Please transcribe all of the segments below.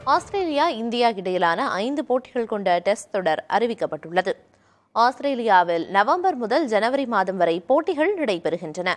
Australia India இடையிலான 5 போட்டிகள் கொண்ட டெஸ்ட் தொடர் அறிவிக்கப்பட்டுள்ளது. ஆஸ்திரேலியாவில் நவம்பர் முதல் ஜனவரி மாதம் வரை போட்டிகள் நடைபெறுகின்றன.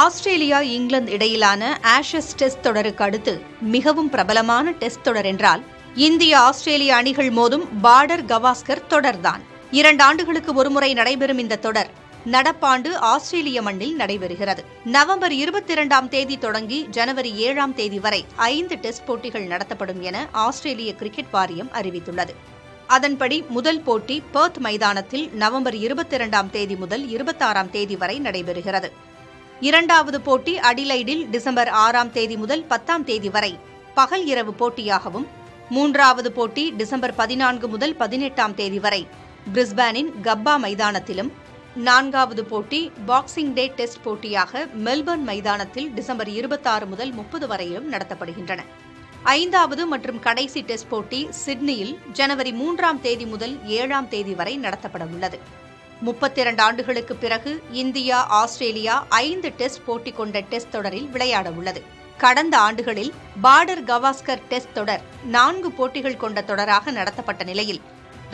ஆஸ்திரேலியா இங்கிலாந்து இடையிலான ஆஷஸ் டெஸ்ட் தொடருக்கு அடுத்து மிகவும் பிரபலமான டெஸ்ட் தொடர் என்றால் இந்திய ஆஸ்திரேலிய அணிகள் மோதும் பார்டர் கவாஸ்கர் தொடர்தான். 2 ஆண்டுகளுக்கு ஒருமுறை நடைபெறும் இந்த தொடர் நடப்பாண்டு ஆஸ்திரேலிய மண்ணில் நடைபெறுகிறது. நவம்பர் 22ஆம் தேதி தொடங்கி ஜனவரி 7ஆம் தேதி வரை 5 டெஸ்ட் போட்டிகள் நடத்தப்படும் என ஆஸ்திரேலிய கிரிக்கெட் வாரியம் அறிவித்துள்ளது. அதன்படி முதல் போட்டி பெர்த் மைதானத்தில் நவம்பர் 22ஆம் தேதி முதல் 26ஆம் தேதி வரை நடைபெறுகிறது. 2வது போட்டி அடிலைடில் டிசம்பர் 6ஆம் தேதி முதல் 10ஆம் தேதி வரை பகல் இரவு போட்டியாகவும், 3வது போட்டி டிசம்பர் 14 முதல் 18ஆம் தேதி வரை பிரிஸ்பேனின் கப்பா மைதானத்திலும், 4வது போட்டி பாக்ஸிங் டே டெஸ்ட் போட்டியாக மெல்பர்ன் மைதானத்தில் டிசம்பர் 26 முதல் 30 வரையிலும் நடத்தப்படுகின்றன. 5வது மற்றும் கடைசி டெஸ்ட் போட்டி சிட்னியில் ஜனவரி 3ஆம் தேதி முதல் 7ஆம் தேதி வரை நடத்தப்பட உள்ளது. 32 ஆண்டுகளுக்கு பிறகு இந்தியா ஆஸ்திரேலியா 5 டெஸ்ட் போட்டி கொண்ட டெஸ்ட் தொடரில் விளையாட உள்ளது. கடந்த ஆண்டுகளில் பார்டர் கவாஸ்கர் டெஸ்ட் தொடர் 4 போட்டிகள் கொண்ட தொடராக நடத்தப்பட்ட நிலையில்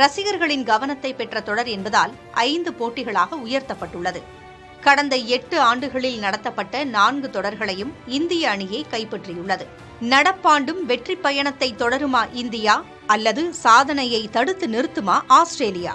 ரசிகர்களின் கவனத்தை பெற்ற தொடர் என்பதால் 5 போட்டிகளாக உயர்த்தப்பட்டுள்ளது. கடந்த 8 ஆண்டுகளில் நடத்தப்பட்ட 4 தொடர்களையும் இந்திய அணியே கைப்பற்றியுள்ளது. நடப்பாண்டும் வெற்றி பயணத்தை தொடருமா இந்தியா அல்லது சாதனையை தடுத்து நிறுத்துமா ஆஸ்திரேலியா?